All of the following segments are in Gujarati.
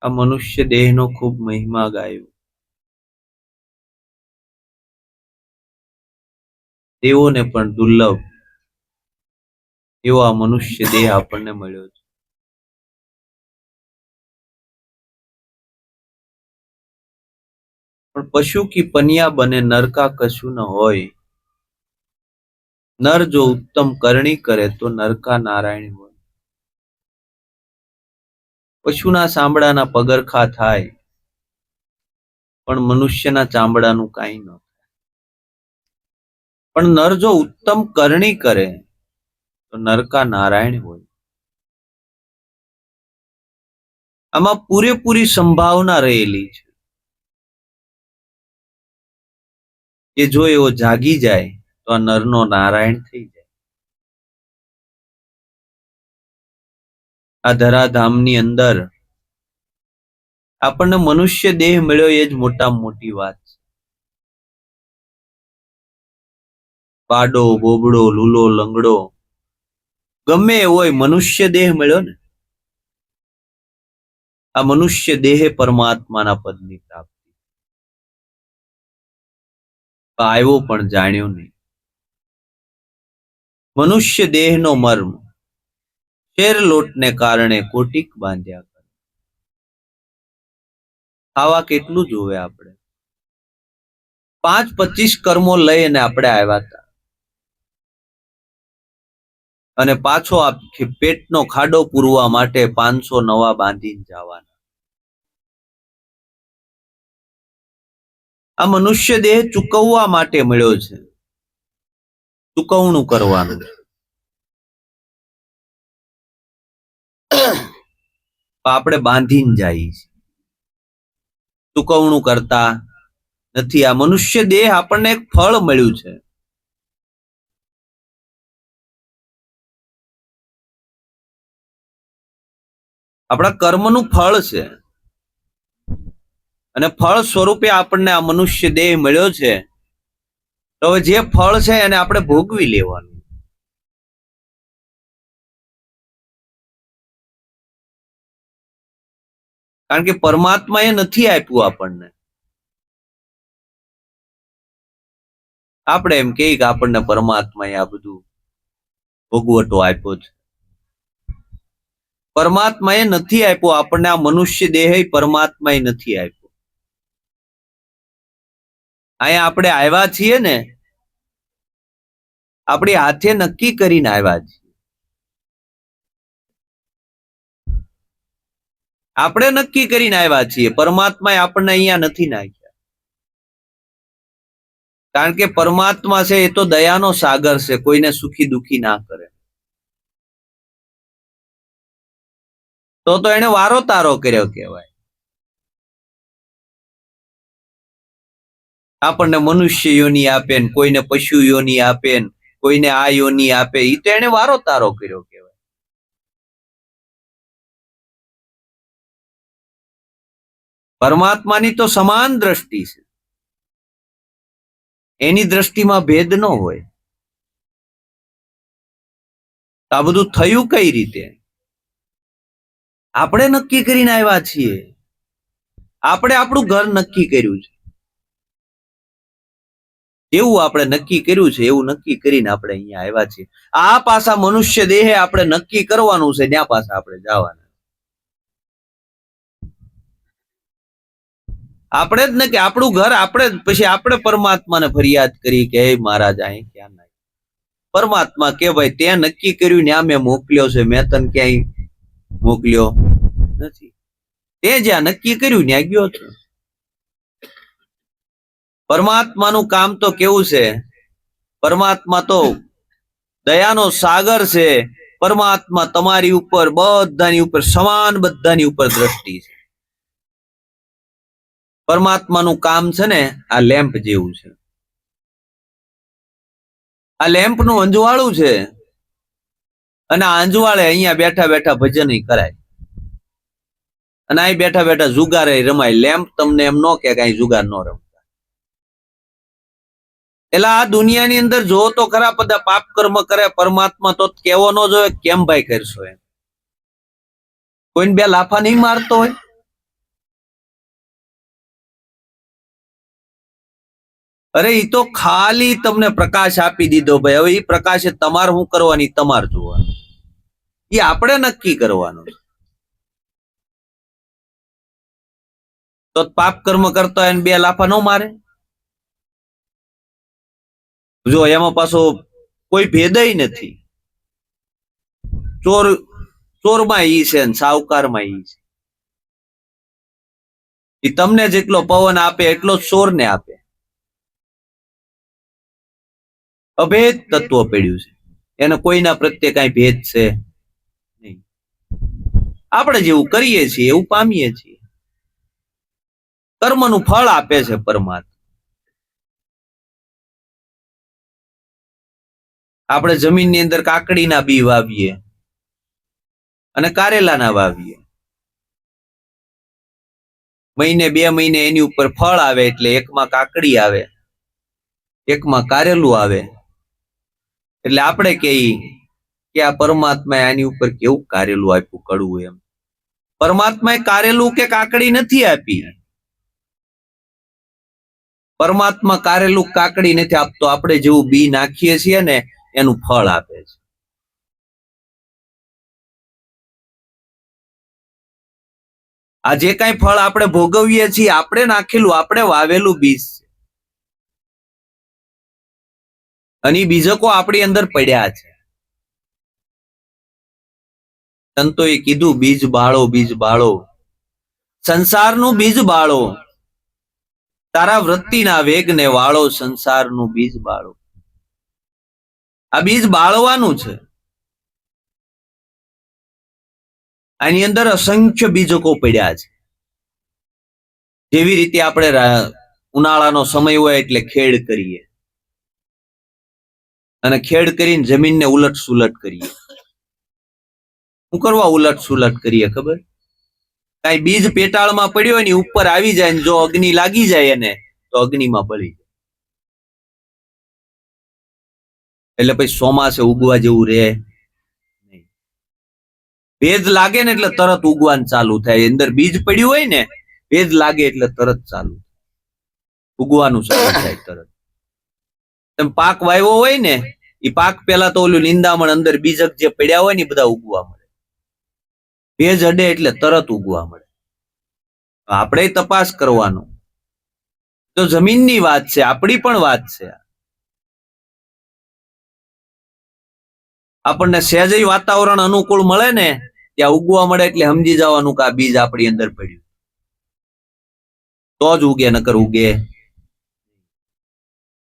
આ મનુષ્ય દેહનો ખૂબ મહિમા ગાયો. દેવોને પણ દુર્લભ એવો આ મનુષ્ય દેહ આપણને મળ્યો છે. પણ પશુ કી પનિયા બને નર કા કશું ન હોય. નર જો ઉત્તમ કરણી કરે તો નર કા નારાયણ હોય. પશુના ચામડાના પગરખા થાય પણ મનુષ્યના ચામડાનું કાંઈ ન થાય. પણ નર જો ઉત્તમ કરણી કરે તો નરકા નારાયણ હોય. આમાં પૂરેપૂરી સંભાવના રહેલી છે કે જો એવો જાગી જાય તો આ નરનો નારાયણ થઈ જાય. આ ધરાધામની અંદર આપણને મનુષ્ય દેહ મળ્યો એ જ મોટામાં મોટી વાત છે. પાડો, બોબડો, લૂલો, લંગડો ગમે એ હોય, મનુષ્ય દેહ મળ્યો ને. આ મનુષ્ય દેહે પરમાત્માના પદની પ્રાપ્તિ. આવ્યો પણ જાણ્યો નહીં. મનુષ્ય દેહનો મર્મ શેર લોટને કારણે કોટીક બાંધ્યા કરે. ખાવા કેટલું જોવે આપણે? 5-25 કર્મો લઈને આપણે આવ્યા હતા અને પાછો પેટનો ખાડો પૂરવા માટે 500 નવા બાંધીને જવાના. આ મનુષ્ય દેહ ચૂકવવા માટે મળ્યો છે. ચૂકવણું કરવાનું. આપણે બાંધીને જઈએ છીએ, ચૂકવણું કરતા નથી. આ મનુષ્ય દેહ આપણને એક ફળ મળ્યું છે. આપણા કર્મનું ફળ છે અને ફળ સ્વરૂપે આપણને આ મનુષ્ય દેહ મળ્યો છે. તો હવે જે ફળ છે એને આપણે ભોગવી લેવાનું. કારણ કે પરમાત્મા એ નથી આપ્યું આપણને. આપણે એમ કહીએ કે આપણને પરમાત્માએ આ બધું ભોગવટો આપ્યો છે. પરમાત્માએ નથી આપ્યો આપણને. આ મનુષ્ય દેહ પરમાત્માએ નથી આપ્યો. અહીંયા આપણે આવ્યા છીએ ને, આપણી હાથે નક્કી કરીને આવ્યા છીએ. આપણે નક્કી કરીને આવ્યા છીએ. પરમાત્માએ આપણને અહીંયા નથી નાખ્યા. કારણ કે પરમાત્મા છે એ તો દયાનો સાગર છે, કોઈને સુખી દુખી ના કરે. તો એને વારો તારો કર્યો કહેવાય. આપણને મનુષ્ય યોની આપે ને કોઈને પશુ યોની આપે ને કોઈને આ યોની આપે, એ તો એને વારો તારો કર્યો કહેવાય. પરમાત્માની તો સમાન દ્રષ્ટિ છે. એની દ્રષ્ટિમાં ભેદ ન હોય. આ બધું થયું કઈ રીતે? આપણે નક્કી કરીને આવ્યા છીએ. આપણે આપણું ઘર નક્કી કર્યું છે. એવું આપણે નક્કી કર્યું છે એવું નક્કી કરીને આપણે અહીંયા આવ્યા છીએ. આ પાછા મનુષ્ય દેહે આપણે નક્કી કરવાનું છે, ત્યાં પાછા આપણે જવાના. આપણે જ નક્કી, આપણું ઘર આપણે જ, પછી આપણે પરમાત્માને ફરિયાદ કરી કે હે મહારાજ અહીં ક્યાં ના. પરમાત્મા કે ભાઈ તે નક્કી કર્યું ત્યાં મેં મોકલ્યો છે, મેં તને ક્યાંય મોકલ્યો નથી. તે જ્યાં નક્કી કર્યું ત્યાં ગયો છો. પરમાત્માનું કામ તો કેવું છે? પરમાત્મા તો દયાનો સાગર છે. પરમાત્મા તમારી ઉપર, બધાની ઉપર સમાન, બધાની ઉપર દ્રષ્ટિ છે. પરમાત્માનું કામ છે ને આ લેમ્પ જેવું છે. આ લેમ્પનું અંજવાળું છે અને આ અંજવાળે અહીંયા બેઠા બેઠા ભજન કરાય અને અહીં બેઠા બેઠા જુગારે રમાય. લેમ્પ તમને એમ ન કે કઈ જુગાર ન રમતા. એટલે આ દુનિયાની અંદર જો તો ખરા બધા પાપ કર્મ કરે, પરમાત્મા તો કેવો ન જોઈએ કેમ ભાઈ કરશો એમ. કોઈને બે લાફા નહીં મારતો હોય? અરે ઈ તો ખાલી તમને પ્રકાશ આપી દીધો ભાઈ. હવે ઈ પ્રકાશે તમારે શું કરવાની તમારે જોવાનું, એ આપણે નક્કી કરવાનું. તો પાપ કર્મ કરતા હોય ને બે લાફા ન મારે? જો એમાં પાછો કોઈ ભેદય નથી. ચોર ચોરમાં ઈ છે ને સાવકારમાં ઈ છે. એ તમને જેટલો પવન આપે એટલો જ ચોરને આપે. અભેદ તત્વ પડ્યું છે, એને કોઈના પ્રત્યે કઈ ભેદ છે નહીં. આપણે જેવું કરીએ છીએ એવું પામીએ છીએ. કર્મનું ફળ આપે છે પરમાત્મા. આપણે જમીનની અંદર કાકડીના બી વાવીએ અને કારેલાના વાવીએ, મહિને 2 મહિને એની ઉપર ફળ આવે, એટલે એકમાં કાકડી આવે, એકમાં કારેલું આવે. એટલે આપણે કહીએ કે આ પરમાત્માએ આની ઉપર કેવું કારેલું આપ્યું, કડવું એમ. પરમાત્માએ કારેલું કે કાકડી નથી આપી. પરમાત્મા કારેલું કાકડી નથી આપતો, આપણે જેવું બી નાખીએ છીએ ને એનું ફળ આપે છે. આ જે કઈ ફળ આપણે ભોગવીએ છીએ આપણે નાખેલું, આપણે વાવેલું બીજ છે. અને એ બીજકો આપણી અંદર પડ્યા છે. સંતોએ કીધું બીજ બાળો, બીજ બાળો, સંસારનું બીજ બાળો, તારા વૃત્તિના વેગને વાળો, સંસારનું બીજ બાળો. આ બીજ બાળવાનું છે. આની અંદર અસંખ્ય બીજકો પડ્યા છે. જેવી રીતે આપણે ઉનાળાનો સમય હોય એટલે ખેડ કરીએ, અને ખેડ કરીને જમીનને ઉલટ સુલટ કરીએ. શું કરવા ઉલટ સુલટ કરીએ ખબર? કઈ બીજ પેટાળમાં પડ્યો હોય ને ઉપર આવી જાય ને જો અગ્નિ લાગી જાય એને તો અગ્નિમાં બળી જાય. એટલે પછી ચોમાસે ઉગવા જેવું રહે નહીં. ભેજ લાગે ને એટલે તરત ઉગવાનું ચાલુ થાય. અંદર બીજ પડ્યું હોય ને, ભેજ લાગે એટલે તરત ચાલુ ઉગવાનું ચાલુ થાય તરત. તમે પાક વાવ્યો હોય ને, એ પાક પેલા તો ઓલું નિંદામણ અંદર બીજક જે પડ્યા હોય ને બધા ઉગવા મળે. ભેજ અડે એટલે તરત ઉગવા મળે. આપણે તપાસ કરવાનો. તો જમીનની વાત છે, આપણી પણ વાત છે. આપણને સહેજ વાતાવરણ અનુકૂળ મળે ને ત્યાં ઉગવા મળે એટલે સમજી જવાનું કે આ બીજ આપણી અંદર પડ્યું, તો જ ઉગે, નકર ઉગે.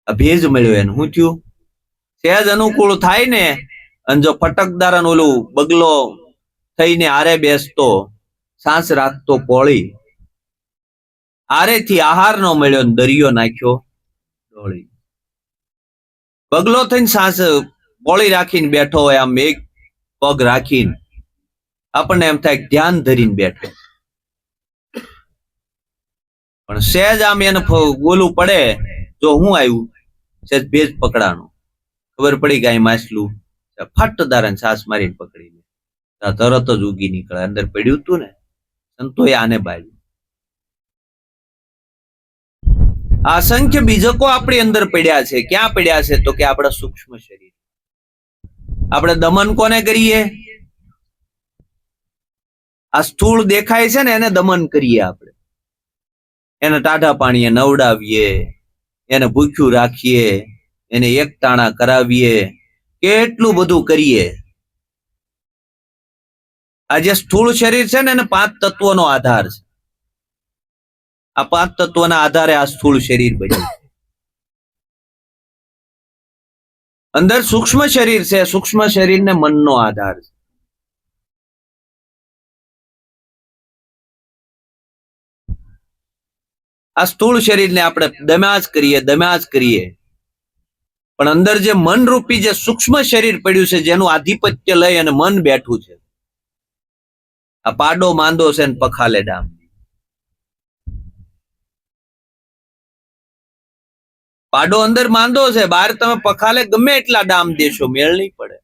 આ ભેજ મળ્યો એને શું થયું? સહેજ અનુકૂળ થાય ને, અને જો ફટકદાર ઓલું બગલો થઈને આરે બેસતો, સાંસ રાખતો પોળી, આરેથી આહાર નો મળ્યો, દરિયો નાખ્યો ડોળી. બગલો થઈને સાંસ પોળી રાખીને બેઠો હોય, આમ એક પગ રાખીને, આપણને એમ થાય ધ્યાન ધરીને બેઠો. પણ સહેજ આમ એને ગોલું પડે, જો હું આવ્યું સહેજ ભેજ પકડાનું, ખબર પડી કે અહીં માછલું, ફટ દારાને સાસ મારીને પકડીને તરત જ ઉગી નીકળે. અંદર પડ્યું હતું ને, સંતોએ આને બાળ્યું. આ અસંખ્ય બીજકો આપણી અંદર પડ્યા છે. ક્યાં પડ્યા છે? તો કે આપણા સૂક્ષ્મ શરીર. આપણે દમન કોને કરીએ? આ સ્થૂળ દેખાય છે ને એને દમન કરીએ આપણે. એને ટાઢા પાણીએ નવડાવીએ, એને ભૂખ્યું રાખીએ, એને એકટાણા કરાવીએ, કેટલું બધું કરીએ. આ જે સ્થૂળ શરીર છે ને એને 5 તત્વોનો આધાર છે. આ 5 તત્વોના આધારે આ સ્થૂળ શરીર બન્યું. અંદર સૂક્ષ્મ શરીર છે, સૂક્ષ્મ શરીરને મનનો આધાર છે. આ સ્થૂળ શરીરને આપણે દમ્યા જ કરીએ, પણ અંદર જે મન રૂપી જે સૂક્ષ્મ શરીર પડ્યું છે, જેનું આધિપત્ય લઈ અને મન બેઠું છે, આ પાડો માંદો છે ને પખાલે ડામ. પાડો અંદર માંદો છે, બહાર તમે પખાલે ગમે એટલા ડામ દેશો, મેળ નહીં પડે.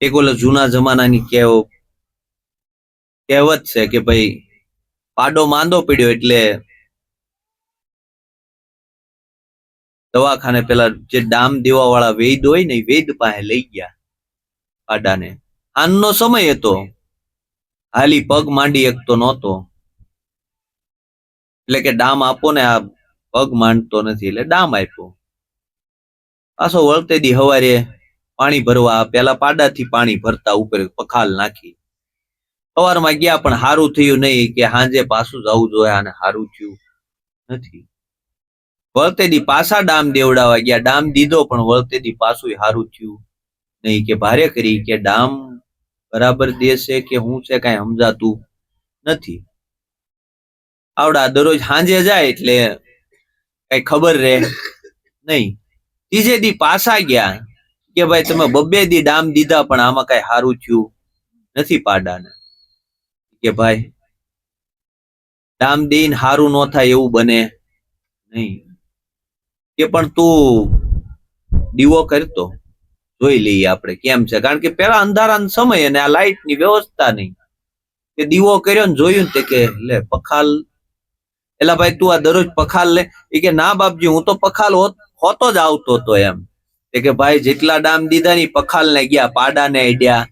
એક ઓલો જૂના જમાનાની કહેવો કહેવત છે કે ભાઈ પાડો માંદો પડ્યો એટલે દવાખાને પેલા જે ડામ દેવા વાળા વૈદ હોય ને, વૈદ પાસે લઈ ગયા પાડાને. આનનો સમય હતો, હાલી પગ માંડી એકતો નહોતો, એટલે કે ડામ આપો ને, આ પગ માંડતો નથી, એટલે ડામ આપ્યો. પાછો વળતે દી હવારે પાણી ભરવા પેલા પાડાથી પાણી ભરતા ઉપર પખાલ નાખી. સવારમાં ગયા પણ હારું થયું નહીં, કે હાંજે પાછું જવું જોઈએ, અને હારું થયું નથી. વળતે દી પાછા ડામ દેવડાવા ગયા, ડામ દીધો પણ વળતે દી પાછું હારું થયું નહીં, કે ભારે કરી કે ડામ બરાબર દેશે કે હું છે કઈ સમજાતું નથી. આવડા દરરોજ હાંજે જાય એટલે કઈ ખબર રહે નહીં. ત્રીજે દી પાછા ગયા કે ભાઈ તમે બબ્બે દી ડામ દીધા પણ આમાં કઈ હારું થયું નથી પાડાને. કે ભાઈ ડામ દઈને હારું ન થાય એવું બને નહીં, કે પણ તું દીવો કરતો જોઈ લઈએ આપણે કેમ છે. કારણ કે પેલા અંધારાનો સમય અને આ લાઈટ ની વ્યવસ્થા નહીં, કે દીવો કર્યો ને જોયું ને, કે લે પખાલ, એલા ભાઈ તું આ દરરોજ પખાલ લે? એ કે ના બાપજી, હું તો પખાલ હોતો જ આવતો હતો એમ. કે ભાઈ જેટલા ડામ દીધા ની પખાલ ને ગયા, પાડાને અડ્યા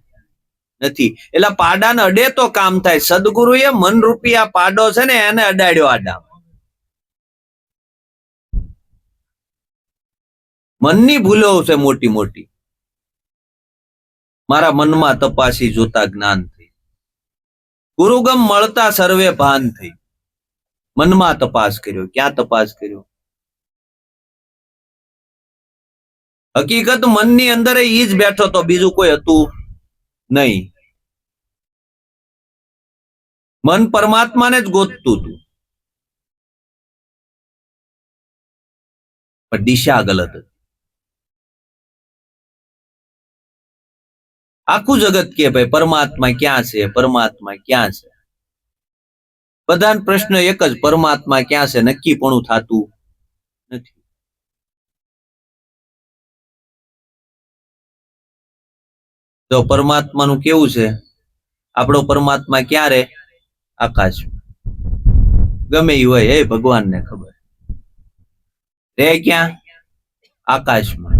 નથી. એટલે પાડાને અડે તો કામ થાય. સદગુરુએ મન રૂપી આ પાડો છે ને એને અડાડ્યો. આ ડામ મનની ભૂલો છે મોટી મોટી, મારા મનમાં તપાસી જોતા જ્ઞાન થઈ. ગુરુગમ મળતા સર્વે ભાન થઈ. મનમાં તપાસ કર્યો. ક્યાં તપાસ કર્યો? હકીકત મનની અંદર ઈ જ બેઠો તો, બીજું કોઈ હતું નહીં. મન પરમાત્માને જ ગોતતું હતું, પણ દિશા ગલત હતી. આખું જગત કે ભાઈ પરમાત્મા ક્યાં છે, પરમાત્મા ક્યાં છે? બધાનો પ્રશ્ન એક જ, પરમાત્મા ક્યાં છે? નક્કી પણ થતું નથી. તો પરમાત્માનું કેવું છે? આપણો પરમાત્મા ક્યાં રે? આકાશ. ગમે એ હોય, એ ભગવાનને ખબર. રે ક્યાં? આકાશમાં.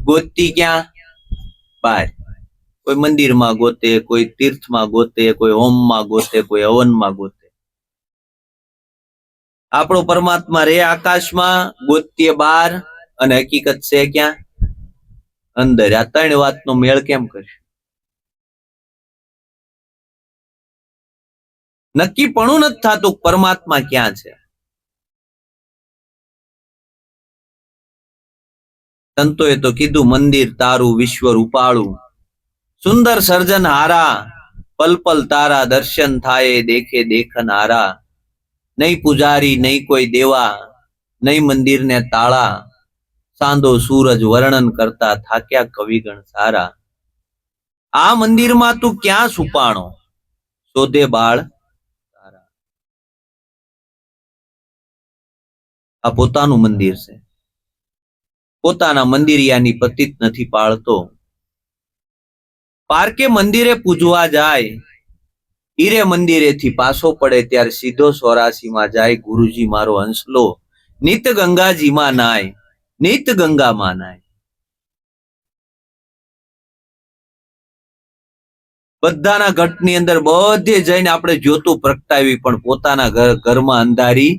ગોતતી ક્યાં? બહાર. કોઈ મંદિરમાં ગોતે, કોઈ તીર્થમાં ગોતે, કોઈ હોમમાં ગોતે, કોઈ હવનમાં ગોતે. આપણો પરમાત્મા રે આકાશમાં, ગોતીએ બહાર, અને હકીકત છે ક્યાં? અંદર. આ ત્રણ વાતનો મેળ કેમ કરશે? નક્કી પણ નથી થતું પરમાત્મા ક્યાં છે. સંતોએ તો કીધું, મંદિર તારું વિશ્વ રૂપાળું, સુંદર સર્જન હારા, પલ પલ તારા દર્શન થાય, દેખે દેખન હારા. નહીં પૂજારી નહીં કોઈ દેવા, નહીં મંદિર ને તાળા, સાંધો સૂરજ વર્ણન કરતા થાક્યા કવિગણ સારા. આ મંદિરમાં તું ક્યાં છુપાણો, શોધે બાળ તારા. આ પોતાનું મંદિર છે, પોતાના મંદિરિયાની પતિત નથી પાળતો. પારકે મંદિરે પૂજવા જાય, હીરે મંદિરેથી પાછો પડે ત્યારે સીધો 84માં જાય. ગુરુજી મારો હંસલો, નિત ગંગાજીમાં નાય, નિત ગંગામાં નાય. બધાના ઘટની અંદર બધે જઈને આપણે જ્યોતું પ્રગટાવી, પણ પોતાના ઘરમાં અંધારી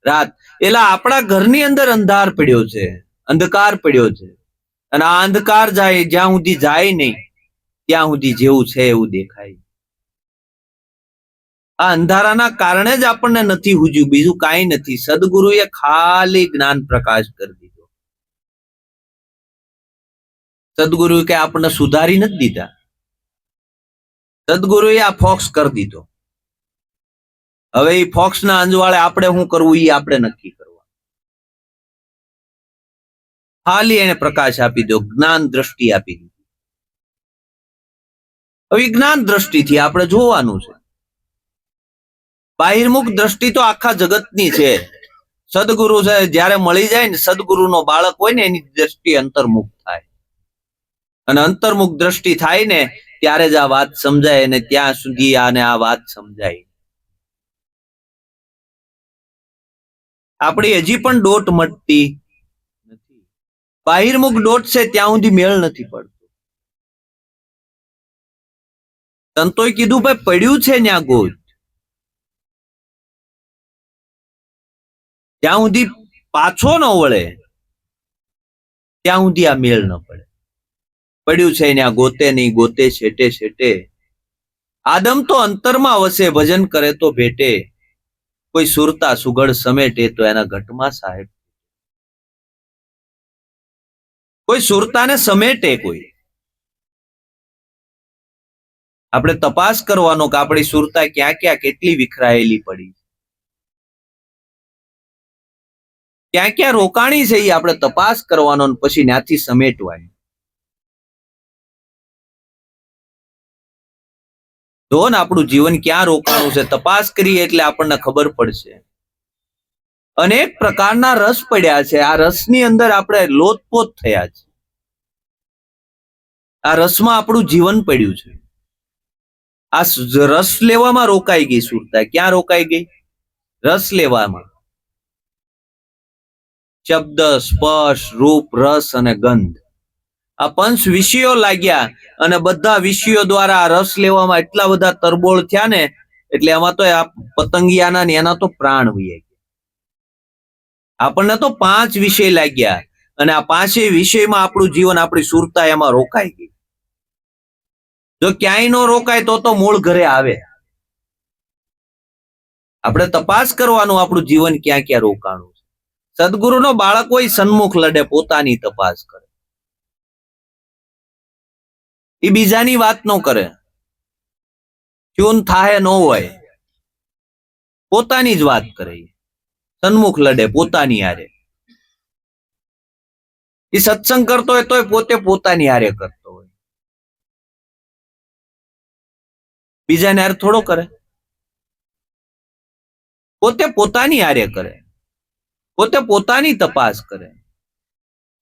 રાત. એલા આપણા ઘરની અંદર અંધાર પડ્યો છે, અંધકાર પડ્યો છે. અને આ અંધકાર જાય જ્યાં સુધી જાય નહીં, ત્યાં સુધી જેવું છે એવું દેખાય. આ અંધારાના કારણે જ આપણને નથી હુજ્યું, બીજું કાંઈ નથી. સદગુરુએ ખાલી જ્ઞાન પ્રકાશ કરી દીધો. સદગુરુ કે આપણને સુધારી નથી દીધા, સદગુરુએ આ ફોક્સ કરી દીધો. હવે એ ફોક્સ ના અંજવાળે આપણે શું કરવું એ આપણે નક્કી કરવા. ખાલી એને પ્રકાશ આપી દો, જ્ઞાન દ્રષ્ટિ આપી દીધી. હવે જ્ઞાન દ્રષ્ટિથી આપણે જોવાનું છે. બાહિર્મુખ દ્રષ્ટિ તો આખા જગતની છે. સદગુરુ છે જયારે મળી જાય ને, સદગુરુનો બાળક હોય ને, એની દ્રષ્ટિ અંતર્મુખ થાય. અને અંતર્મુખ દ્રષ્ટિ થાય ને ત્યારે જ આ વાત સમજાય, અને ત્યાં સુધી આને આ વાત સમજાય. આપણી હજી પણ દોટ મટતી નથી. બાહિર્મુખ દોટ છે ત્યાં સુધી મેળ નથી પડતો. સંતોએ કીધું ભાઈ પડ્યું છે ન્યા ગોત, ત્યાં સુધી પાછો ન વળે ત્યાં સુધી આ મેળ ન પડે. પડ્યું છે ત્યાં ગોતે નહીં, ગોતે છેટે છેટે. આદમ તો અંતરમાં વસે, ભજન કરે તો ભેટે. કોઈ સુરતા સુગડ સમેટે તો એના ઘટમાં સાહેબ. કોઈ સુરતાને સમેટે, કોઈ આપણે તપાસ કરવાનો કે આપણી સુરતા ક્યાં ક્યાં કેટલી વિખરાયેલી પડી, ક્યાં ક્યાં રોકાણી છે, એ આપણે તપાસ કરવાનો, પછી ત્યાંથી સમેટવાની. જો ને આપણું જીવન ક્યાં રોકાણું છે, તપાસ કરીએ એટલે આપણને ખબર પડશે. અનેક પ્રકારના રસ પડ્યા છે, આ રસની અંદર આપણે લોતપોત થયા છે. આ રસમાં આપણું જીવન પડ્યું છે. આ રસ લેવામાં રોકાઈ ગઈ સુરતા. ક્યાં રોકાઈ ગઈ? રસ લેવામાં. શબ્દ, સ્પર્શ, રૂપ, રસ અને ગંધ, આ પંચ વિષયો લાગ્યા, અને બધા વિષયો દ્વારા આ રસ લેવામાં એટલા બધા તરબોળ થયા ને, એટલે એમાં તો આ પતંગિયાના ને એના તો પ્રાણ વહી ગયા. આપણને તો 5 વિષય લાગ્યા, અને આ 5 વિષયમાં આપણું જીવન, આપણી સુરતા એમાં રોકાઈ ગઈ. જો ક્યાંય ન રોકાય તો મૂળ ઘરે આવે. આપણે તપાસ કરવાનું આપણું જીવન ક્યાં ક્યાં રોકાણું છે. સદગુરુનો બાળક હોય સન્મુખ લડે, પોતાની તપાસ કરે. એ બીજાની વાત ન કરે, ટ્યુન થાહે ન હોય, પોતાની જ વાત કરે. સન્મુખ લડે પોતાની હારે. એ સત્સંગ કરતો હોય તોય પોતે પોતાની હારે કરતો હોય, બીજાને હારે થોડો કરે. પોતે પોતાની હારે કરે, પોતે પોતાની તપાસ કરે.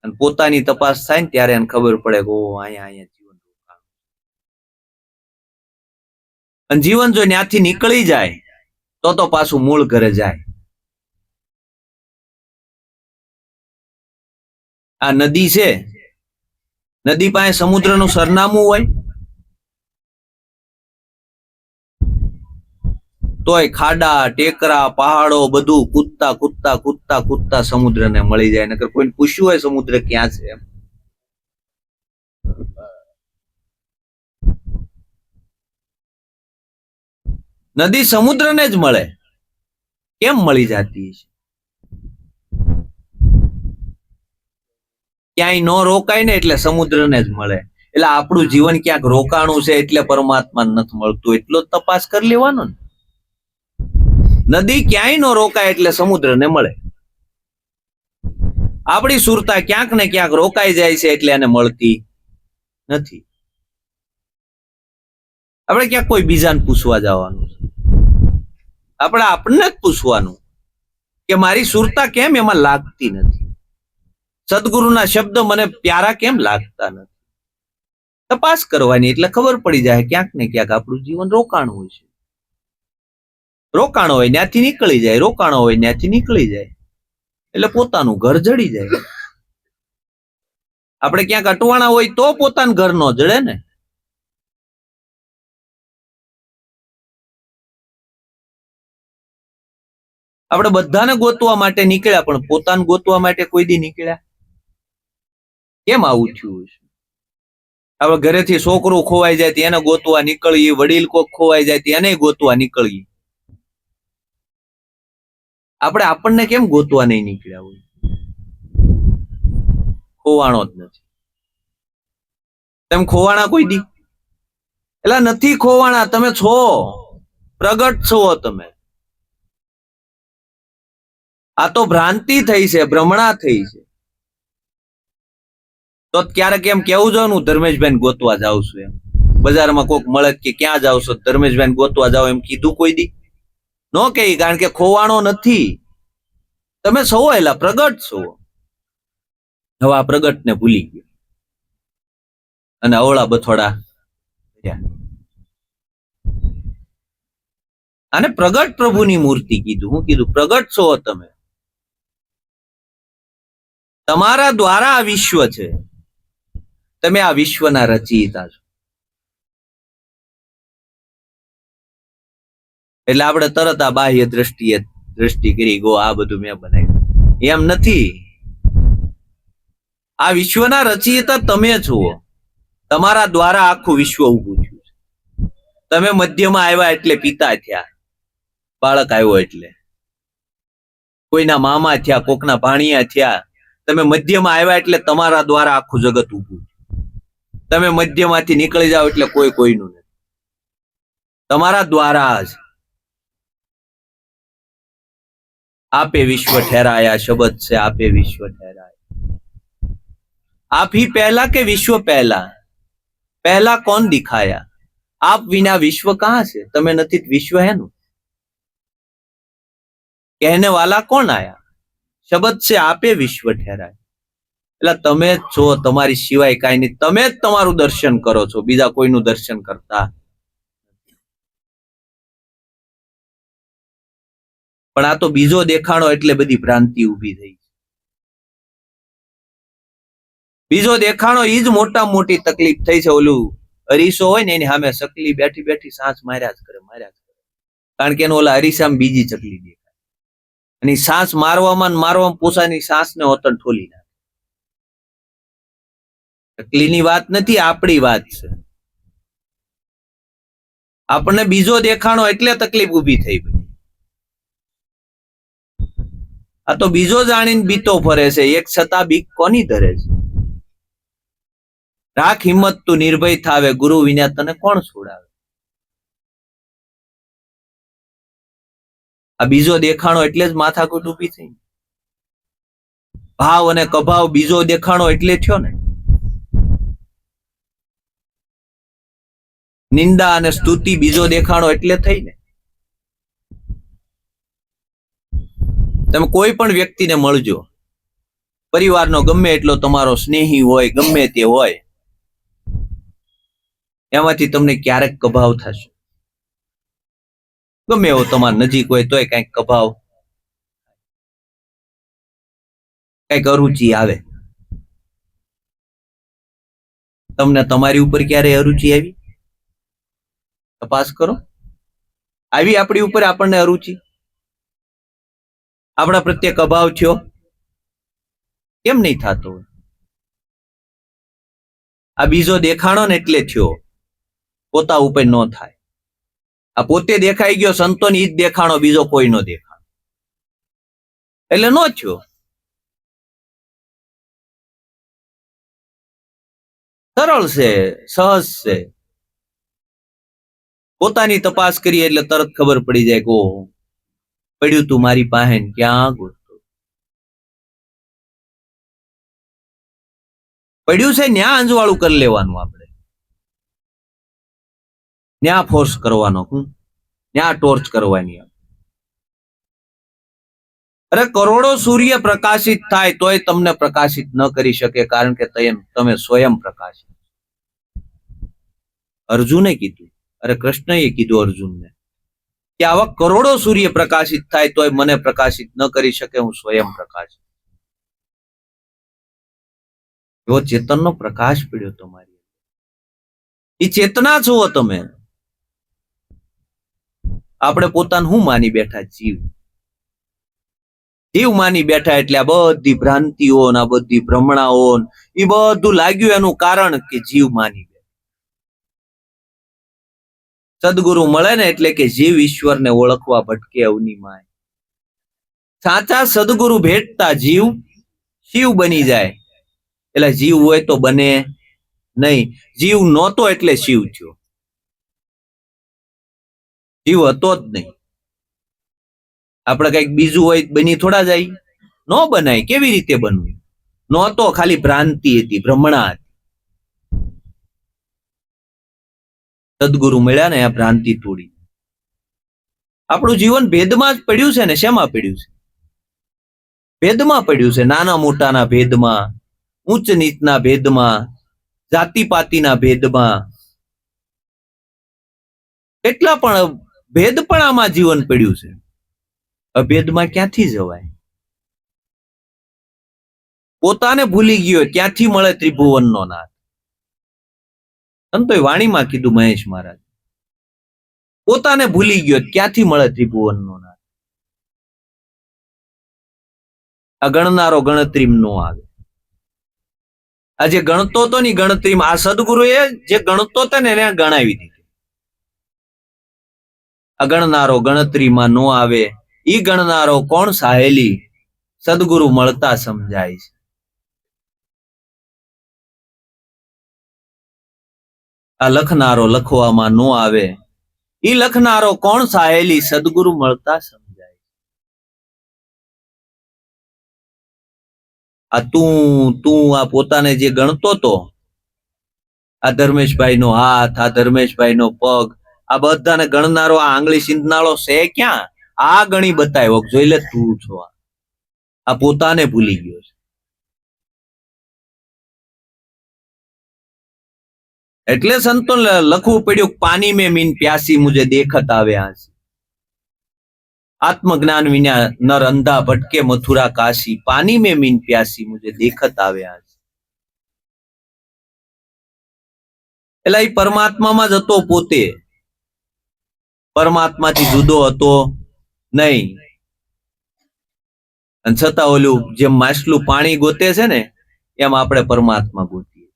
અને પોતાની તપાસ થાય ને ત્યારે એને ખબર પડે કે ઓ અહીંયા જીવન રોકાણું. અને જીવન જો ત્યાંથી નીકળી જાય તો પાછું મૂળ ઘરે જાય. આ નદી છે, નદી પાસે સમુદ્રનું સરનામું હોય તોય ખાડા, ટેકરા, પહાડો બધું કૂદતા કૂદતા કૂદતા કૂદતા સમુદ્રને મળી જાય. નકર કોઈને પૂછ્યું હોય સમુદ્ર ક્યાં છે એમ. નદી સમુદ્રને જ મળે, કેમ મળી જતી છે? ક્યાંય ન રોકાય ને એટલે સમુદ્રને જ મળે. એટલે આપણું જીવન ક્યાંક રોકાણું છે એટલે પરમાત્મા નથી મળતું, એટલો જ તપાસ કરી લેવાનો ને. નદી ક્યાંય ન રોકાય એટલે સમુદ્રને મળે. આપણી સુરતા ક્યાંક ને ક્યાંક રોકાઈ જાય છે એટલે એને મળતી નથી. આપણે ક્યાંક કોઈ બીજાને પૂછવા જવાનું છે, આપણે આપણને જ પૂછવાનું કે મારી સુરતા કેમ એમાં લાગતી નથી, સદગુરુના શબ્દ મને પ્યારા કેમ લાગતા નથી. તપાસ કરવાની એટલે ખબર પડી જાય ક્યાંક ને ક્યાંક આપણું જીવન રોકાણું હોય છે. રોકાણો હોય ત્યાંથી નીકળી જાય, રોકાણો હોય ત્યાંથી નીકળી જાય, એટલે પોતાનું ઘર જડી જાય. આપણે ક્યાંક અટવાણા હોય તો પોતાનું ઘર નો જડે ને. આપણે બધાને ગોતવા માટે નીકળ્યા, પણ પોતાને ગોતવા માટે કોઈ દી નીકળ્યા? કેમ આવું થયું છે? આપણે ઘરેથી છોકરું ખોવાઈ જાય એને ગોતવા નીકળીએ, વડીલ કોક ખોવાઈ જાય એને ગોતવા નીકળીએ. આપણે આપણને કેમ ગોતવા નહીં નીકળ્યા હોય? ખોવાણો જ નથી. તમે ખોવાણા કોઈ દી? એટલે નથી ખોવાણા, તમે છો, પ્રગટ છો તમે. આ તો ભ્રાંતિ થઈ છે, ભ્રમણા થઈ છે. તો ક્યારેક એમ કેવું જો હું ધર્મેશભાઈ ગોતવા જાઉં છું એમ. બજારમાં કોક મળે કે ક્યાં જાવ છો? ધર્મેશભાઈ ગોતવા જાવ એમ કીધું કોઈ દી? નો કે, કારણ કે ખોવાણો નથી. તમે છો એલા પ્રગટ છો. હવે આ પ્રગટ ને ભૂલી ગયો અને અવળા બથોડા આને પ્રગટ પ્રભુની મૂર્તિ કીધું. હું કીધું પ્રગટ છો તમે, તમારા દ્વારા આ વિશ્વ છે, તમે આ વિશ્વના રચયિતા છો. એટલે આપણે તરત આ બાહ્ય દ્રષ્ટિ કરી ગો આ બધું મેં બનાવ્યું, એમ નથી. આ વિશ્વના રચયિતા તમે છો, તમારા દ્વારા આખું વિશ્વ ઉભું થયું છે. તમે મધ્યમાં આવ્યા એટલે પિતા થયા, બાળક આવ્યો એટલે કોઈના મામા થયા, કોકના ભાણિયા થયા. તમે મધ્યમાં આવ્યા એટલે તમારા દ્વારા આખું જગત ઉભું. તમે મધ્યમાંથી નીકળી જાઓ એટલે કોઈ કોઈનું નથી, તમારા દ્વારા જ. આપે વિશ્વ ઠેરાયા, શબ્દ છે આપે વિશ્વ ઠેરાયા. आप ही पहला के विश्व पहला, पहला कौन दिखाया? आप विना विश्व कहां से? તમે નથી વિશ્વ है નું कहने वाला कौन आया? शब्द से आपे विश्व ठहराया. એટલે તમે જ છો, તમારી સિવાય કાંઈ નહીં. તમે જ તમારું દર્શન કરો છો, બીજા કોઈનું દર્શન કરતા. પણ આ તો બીજો દેખાણો એટલે બધી ભ્રાંતિ ઊભી થઈ. બીજો દેખાણો ઈ જ મોટા મોટી તકલીફ થઈ છે. ઓલું અરીસો હોય ને એની સામે ચકલી બેઠી બેઠી સાંસ માર્યા જ કરે. કારણ કે ઓલા અરીસામાં બીજી ચકલી દેખાય, અને સાંસ મારવામાં પોસાની સાંસ ને હોતન ઠોલી નાખે. ચકલીની વાત નથી, આપણી વાત છે. આપણને બીજો દેખાણો એટલે તકલીફ ઊભી થઈ બધી. આ તો બીજો જાણીને બીતો ફરે છે, એક છતાં બીક કોની ધરે છે? રાખ હિંમત તું નિર્ભય થાવે, ગુરુ વિના તને કોણ છોડાવે? આ બીજો દેખાણો એટલે જ માથાકૂટ ઊભી થઈ. ભાવ અને કભાવ બીજો દેખાણો એટલે થયો ને. નિંદા અને સ્તુતિ બીજો દેખાણો એટલે થઈ ને. તમે કોઈ પણ વ્યક્તિને મળજો, પરિવારનો ગમે એટલો તમારો સ્નેહી હોય, ગમે તે હોય, એમાંથી તમને ક્યારેક કભાવ થશે. ગમે એવો તમારા નજીક હોય તોય કઈક કભાવ, કઈક અરુચિ આવે. તમને તમારી ઉપર ક્યારે અરુચિ આવી? તપાસ કરો. આવી આપણી ઉપર આપણને અરુચિ? આપણા પ્રત્યે કભાવ થયો? કેમ નહીં થતો? આ બીજો દેખાણો ને એટલે થયો, પોતા ઉપર ન થાય. આ પોતે દેખાઈ ગયો સંતોને ઈ જ દેખાણો, બીજો કોઈ નો દેખાણો, એટલે નો થયો. સરળ છે, સહજ છે. પોતાની તપાસ કરીએ એટલે તરત ખબર પડી જાય કે ઓહો, પડ્યું તું મારી પાસે, ક્યાં ગોતતો પડ્યું છે, ન્યા અંજવાળું કરી લેવાનું. આપણે ન્યા ફોર્સ કરવાનો, ન્યા ટોર્ચ કરવાની. અરે કરોડો સૂર્ય પ્રકાશિત થાય તોય તમને પ્રકાશિત ન કરી શકે, કારણ કે તમે સ્વયં પ્રકાશિત. અર્જુને કીધું, અરે કૃષ્ણએ કીધું અર્જુનને કે આવા કરોડો સૂર્ય પ્રકાશિત થાય તોય મને પ્રકાશિત ન કરી શકે, હું સ્વયં પ્રકાશિત. એવો ચેતનનો પ્રકાશ પડ્યો તમારી. એ ચેતના છો તમે. આપણે પોતાને શું માની બેઠા? જીવ માની બેઠા. એટલે આ બધી ભ્રાંતિઓ, આ બધી ભ્રમણાઓ, એ બધું લાગ્યું એનું કારણ કે જીવ માની બેઠા. સદગુરુ મળે ને એટલે કે જીવ ઈશ્વરને ઓળખવા ભટકે અવની માય. સાચા સદગુરુ ભેટતા જીવ શિવ બની જાય. એટલે જીવ હોય તો બને નહીં. જીવ નહોતો એટલે શિવ થયો. જીવ હતો જ નહીં. આપણે કઈક બીજું હોય બની થોડા જાય? ન બનાય. કેવી રીતે બનવું? નહોતો, ખાલી ભ્રાંતિ હતી, ભ્રમણા હતી. સદગુરુ મળ્યા ને આ ભ્રાંતિ તોડી. આપણું જીવન ભેદમાં જ પડ્યું છે ને. શેમાં પડ્યું છે? ભેદમાં પડ્યું છે. નાના મોટાના ભેદમાં, ઉચ્ચ નીચના ભેદમાં, જાતિપાતિના ભેદમાં, કેટલા પણ ભેદ પણ આમાં જીવન પડ્યું છે. અભેદમાં ક્યાંથી જવાય? પોતાને ભૂલી ગયો ત્યાંથી મળે ત્રિભુવનનો નાથ. સંતોએ વાણીમાં કીધું મહેશ મહારાજ, પોતાને ભૂલી ગયો ક્યાંથી મળે ત્રિભુવનનો નાથ. આ ગણનારો ગણતરીમાં નો આવે. આ જે ગણતો હતો ની ગણતરીમાં, આ સદગુરુએ જે ગણતો હતો ને એને ગણાવી દીધું. આ ગણનારો ગણતરીમાં નો આવે, ઈ ગણનારો કોણ સાહેલી, સદગુરુ મળતા સમજાય છે. આ લખનારો લખવામાં નો આવે, ઈ લખનારો કોણ સાહેલી, સદગુરુ મળતા સમજાય. આ તું આ પોતાને જે ગણતો તો, આ ધર્મેશભાઈ નો હાથ, આ ધર્મેશભાઈ નો પગ, આ બધાને ગણનારો આ આંગળી સિંધનાળો છે ક્યાં? આ ગણી બતાવ્યો, જોઈ લે તું છો. આ પોતાને ભૂલી ગયો છે. એટલે સંતો લખવું પડ્યું, પાણી में मीन प्यासी मुझे देखत आवे आंसी, आत्मज्ञान विना नर अंधा भटके मथुरा काशी, पानी में मीन प्यासी मुझे देखत आवे आंसी. એટલે એ પરમાત્મામાં જ હતો પોતે, પરમાત્માથી જુદો હતો નહીં. અને છતાં ઓલું જેમ માછલું પાણી ગોતે છે ને, એમ આપણે પરમાત્મા ગોતીએ.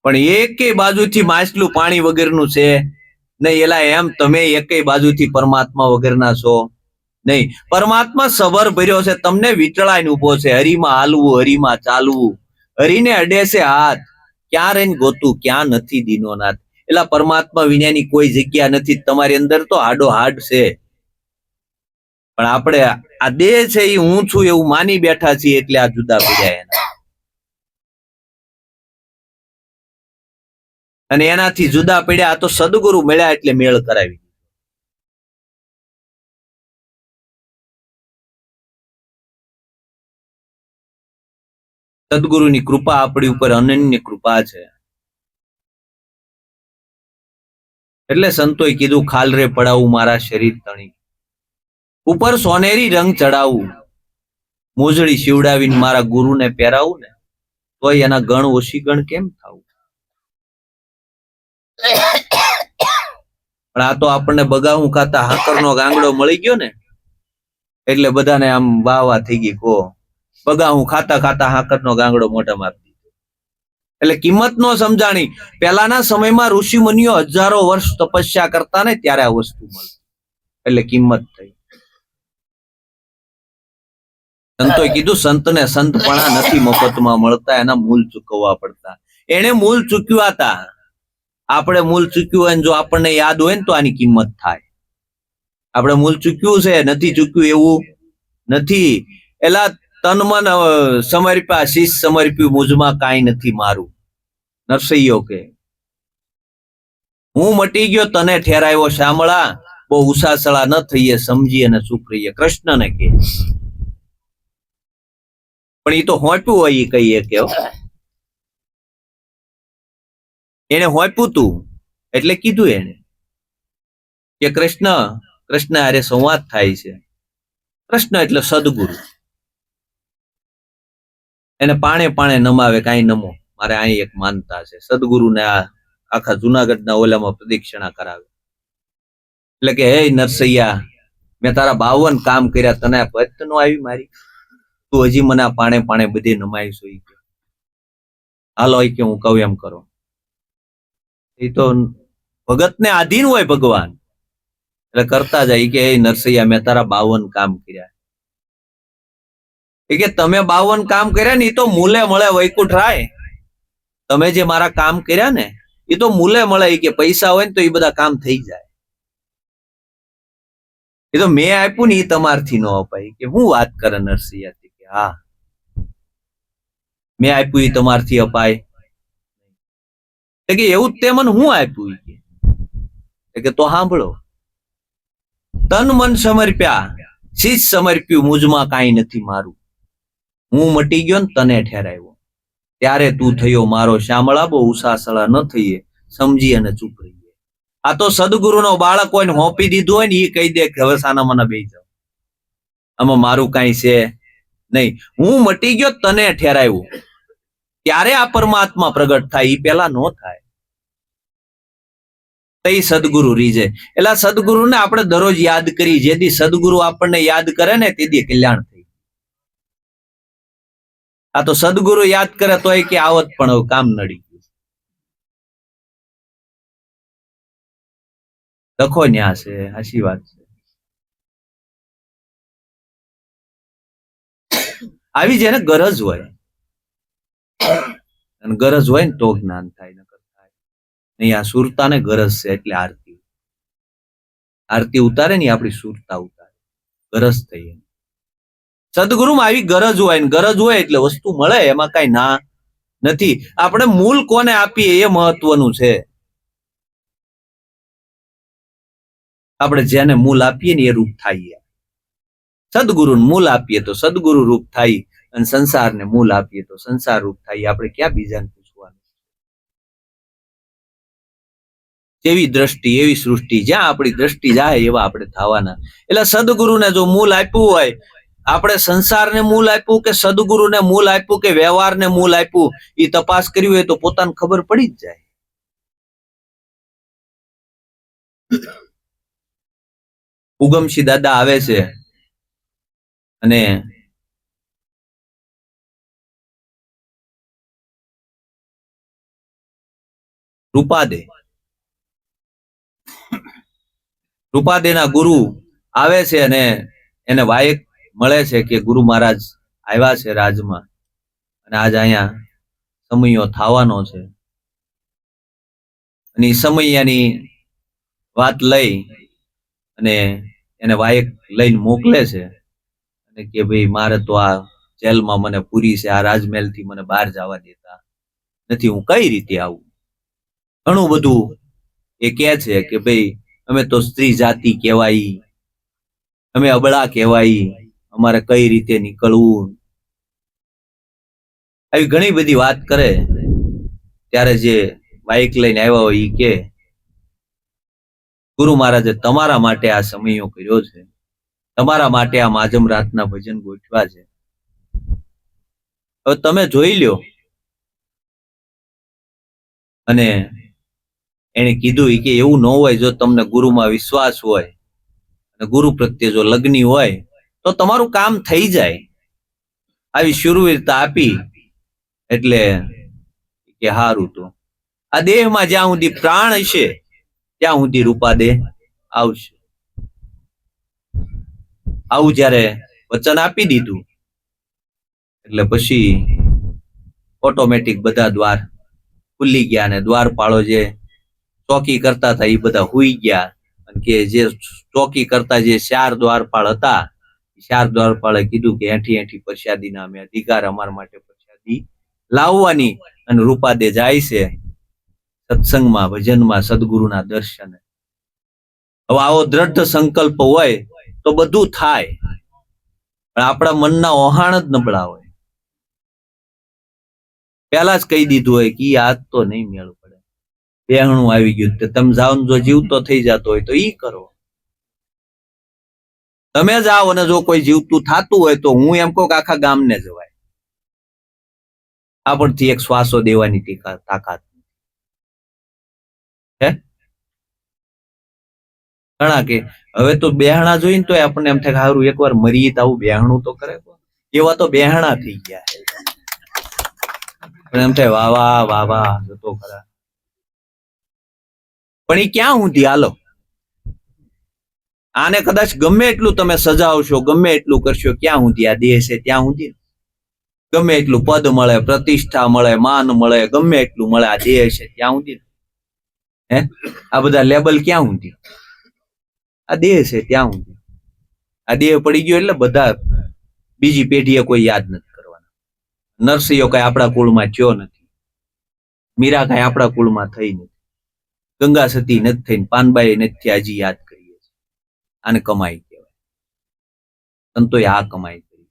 પણ એકેય બાજુથી માછલું પાણી વગરનું છે નહીં. એલા એમ તમે એકેય બાજુથી પરમાત્મા વગરના છો નહીં. પરમાત્મા સબર ભર્યો છે, તમને વીટળાઈને ઉભો છે. હરિમાં હાલવું, હરિમાં ચાલવું, હરિને અડે છે હાથ, ક્યાં રહીને ગોતું, ક્યાં નથી દીનોનાથ. એટલે પરમાત્મા વિનાની કોઈ જગ્યા નથી. તમારી અંદર તો હાડો હાડ છે, પણ આપણે આ દેહ છે એ હું છું એવું માની બેઠા છીએ, એટલે આ જુદા પડ્યા એના. અને એનાથી જુદા પડ્યા તો સદગુરુ મળ્યા એટલે મેળ કરાવી. સદગુરુની કૃપા આપણી ઉપર અનન્ય કૃપા છે. એટલે સંતોએ કીધું, ખાલ રે પડાવું મારા શરીર તણી, ઉપર સોનેરી રંગ ચડાવું, મોજડી શિવડાવીને મારા ગુરુને પહેરાવું ને, તોય એના ગણ ઓછી ગણ કેમ થાવું. પણ આ તો આપણને બગાવું ખાતા હાકરનો ગાંગડો મળી ગયો ને, એટલે બધાને આમ વાવા થઈ ગઈ. કો બગાવું ખાતા ખાતા હાકરનો ગાંગડો મોઢામાં આપી દીધો. એટલે કિંમત નો સમજાણી. પહેલાના સમયમાં ઋષિ મુનિઓ હજારો વર્ષ તપસ્યા કરતા ને, ત્યારે આ વસ્તુ મળી, એટલે કિંમત થઈ. સંતોએ કીધું, સંતને સંતપણા નથી મફતમાં મળતા, એના મૂલ ચૂકવવા પડતા. એને મૂલ ચૂક્યા હતા. આપણે મૂલ ચૂક્યું હોય, જો આપણને યાદ હોય ને તો આની કિંમત થાય. આપણે મૂલ ચૂક્યું છે, નથી ચૂક્યું એવું નથી. એલા તન મન સમર્પ્યા, શીશ સમર્પ્યું, મુજમાં કાંઈ નથી મારું. નરસૈયો કે હું મટી ગયો, તને ઠેરાયો શામળા, બહુ ઉસાસળા ન થઈએ, સમજી અને ચૂપ રહીએ. કૃષ્ણને કે, પણ એ તો હોંપ્યું હોય એ કહીએ કે એને હોંપ્યું તું, એટલે કીધું એને કે કૃષ્ણ હારે સંવાદ થાય છે. કૃષ્ણ એટલે સદગુરુ. એને પાણે પાણે નમાવે, કાંઈ નમો. મારે અહીં એક માનતા છે, સદગુરુને આ આખા જુનાગઢના ઓલામાં પ્રદક્ષિણા કરાવે. એટલે કે હે નરસૈયા, મેં તારા 52 કામ કર્યા, તને પત નો આવી મારી? તું હજી મને આ પાણે પાણે બધી નમાઈશ. હાલો કે હું કહું એમ કરો. એ તો ભગતને આધીન હોય ભગવાન, એટલે કરતા જાય. કે નરસૈયા, મેં તારા 52 કામ કર્યા. કે તમે 52 કામ કર્યા ને, એ તો મૂલે મળે વૈકુંઠ રાય. તમે જે મારા કામ કર્યા ને, એ તો મૂલે મળે. કે પૈસા હોય ને તો એ બધા કામ થઈ જાય. એ તો મેં આપ્યું ને, એ તમારથી ન અપાય. કે હું વાત કરે નરસૈયા? કે હા, મેં આપ્યું એ તમારથી અપાય. કે એવું તે મને હું આપ્યું? કે તો સાંભળો, તન મન સમર્પ્યા, શીશ સમર્પ્યું, મુજમાં કાંઈ નથી મારું. હું મટી ગયો ને તને ઠેરાયો, ત્યારે તું થયો મારો શામળા, બહુ ઉસાસળા ન થઈએ, સમજી અને ચૂપ રહીએ. આ તો સદગુરુનો બાળક હોય ને હોપી દીધું હોય ને એ કહી દે કે હવે સાના મના બેસી જાઓ, આમાં મારું કઈ છે નહીં, હું મટી ગયો તને ઠેરાયું. ત્યારે આ પરમાત્મા પ્રગટ થાય, એ પેલા નો થાય. તઈ સદગુરુ રીજે. એટલે સદગુરુને આપણે દરરોજ યાદ કરી, જેથી સદગુરુ આપણને યાદ કરે ને તેથી કલ્યાણ થઈ. આ તો સદગુરુ યાદ કરે તો કે આવત પણ હવે કામ નડી ગયું. લખો ન્યા છે, હાચી વાત છે. આવી જેને ગરજ હોય, અને ગરજ હોય ને તો જ્ઞાન થાય, નકર થાય નહીં. આ સુરતાને ગરજ છે એટલે આરતી આરતી ઉતારે ને આપણી સુરતા ઉતારે, ગરજ થઈ. સદગુરુમાં આવી ગરજ હોય ને, ગરજ હોય એટલે વસ્તુ મળે, એમાં કઈ ના નથી. આપણે મૂળ કોને આપીએ એ મહત્વનું છે. આપણે જેને મૂળ આપીએ ને એ રૂપ થાય. સદગુરુને મૂળ આપીએ તો સદગુરુ રૂપ થાય, અને સંસારને મૂળ આપીએ તો સંસાર રૂપ થાય. આપણે ક્યાં બીજાને પૂછવાનું? જેવી દ્રષ્ટિ એવી સૃષ્ટિ, જ્યાં આપણી દ્રષ્ટિ જાય એવા આપણે થવાના. એટલે સદગુરુને જો મૂળ આપ્યું હોય, આપણે સંસારને મૂળ આપ્યું કે સદગુરુને મૂળ આપ્યું કે વ્યવહારને મૂળ આપ્યું, એ તપાસ કરી હોય તો પોતાને ખબર પડી જ જાય. ઉગમસિંહ દાદા આવે છે અને રૂપાદેના ગુરુ આવે છે અને એને વાયક મળે છે કે ગુરુ મહારાજ આવ્યા છે રાજમાં, અને આજ અહીંયા સમયો થવાનો છે. અને સમયની વાત લઈ અને એને વાયક લઈને મોકલે છે, અને કે ભાઈ મારે તો આ જેલમાં મને પૂરી છે, આ રાજમહેલ થી મને બહાર જવા દેતા નથી, હું કઈ રીતે આવું? ઘણું બધું એ કહે છે કે ભાઈ અમે તો સ્ત્રી જાતિ કહેવાય, અમે અબળા કહેવાય, અમારે કઈ રીતે નીકળવું, આવી ઘણી બધી વાત કરે. ત્યારે જે બાઇક લઈને આવ્યા હોય એ કે ગુરુ મહારાજે તમારા માટે આ સમયો કર્યો છે, તમારા માટે આ માજમ રાતના ભજન ગોઠવા છે, હવે તમે જોઈ લ્યો. અને એને કીધું કે એવું ન હોય, જો તમને ગુરુમાં વિશ્વાસ હોય અને ગુરુ પ્રત્યે જો લગ્ની હોય તો તમારું કામ થઈ જાય. આવી શુરવીરતા આપી એટલે કે હારું, તો આ દેહમાં જ્યાં સુધી પ્રાણ હશે ત્યાં સુધી રૂપાદે આવશે. આવું જયારે વચન આપી દીધું એટલે પછી ઓટોમેટિક બધા દ્વાર ખુલી ગયા, અને દ્વારપાળો જે ચોકી કરતા હતા એ બધા હુઈ ગયા. અને કે જે ચોકી કરતા જે 4 દ્વારપાળ હતા, 4 દ્વારપાળે કીધું કે એઠી પ્રસાદીના અમે અધિકાર, અમારા માટે પ્રસાદી લાવવાની. અને રૂપાદે જાય છે સત્સંગમાં, ભજનમાં, સદગુરુના દર્શને. હવે આવો દ્રઢ સંકલ્પ હોય તો બધું થાય, પણ આપણા મનના ઓહાણ જ નબળા હોય. પેલા જ કહી દીધું હોય કે આજ તો નહીં મેળ પડે, બેહણું આવી ગયું, તમે જાઓ જો જીવતો થઈ જતો હોય તો ઈ કરો. તમે જાઓ અને જો કોઈ જીવતું થતું હોય તો હું એમ કહું કે આખા ગામને જવાય. આપણથી એક શ્વાસો દેવાની તાકાત હે. ઘણા કે હવે તો બેહણા જોઈને તો આપણને એમ થાય સારું એકવાર મરીએ તો આવું બેહણું તો કરે. એવા તો બેહણા થઈ ગયા, પણ એમ થાય વાવા વાવા જતો ખરા. પણ એ ક્યાં સુધી હાલો? આને કદાચ ગમે એટલું તમે સજાવશો, ગમે એટલું કરશો, ક્યાં સુધી? આ દેહ છે ત્યાં સુધી. ગમે એટલું પદ મળે, પ્રતિષ્ઠા મળે, માન મળે, ગમે એટલું મળે, આ દેહ છે ત્યાં સુધી. હે, આ બધા લેબલ ક્યાં સુધી? આ દેહ છે ત્યાં સુધી. આ દેહ પડી ગયો એટલે બધા બીજી પેઢીએ કોઈ યાદ નથી કરવાના. નરસિંહો કઈ આપણા કુળમાં થયો નથી, મીરા કઈ આપણા કુળમાં થઈ નથી, ગંગા સતી નથી થઈ, પાનબાઈ નથી, હજી યાદ કરીએ. આને કમાઈ કહેવાય. સંતોએ આ કમાઈ કરી.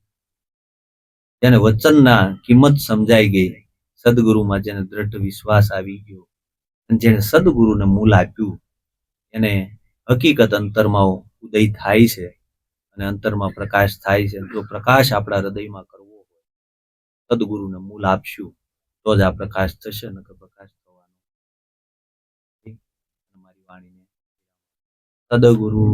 જેને વચનના કિંમત સમજાઈ ગઈ, સદગુરુમાં જેને દ્રઢ વિશ્વાસ આવી ગયો, અને જેને સદગુરુને મૂલ આપ્યું એને હકીકત અંતરમાં ઉદય થાય છે અને અંતરમાં પ્રકાશ થાય છે. જો પ્રકાશ આપણા હૃદયમાં કરવો હોય, સદગુરુને મૂલ આપશું તો જ આ પ્રકાશ થશે, નકર પ્રકાશ થવાનો નથી. તમારી વાણીને સદગુરુ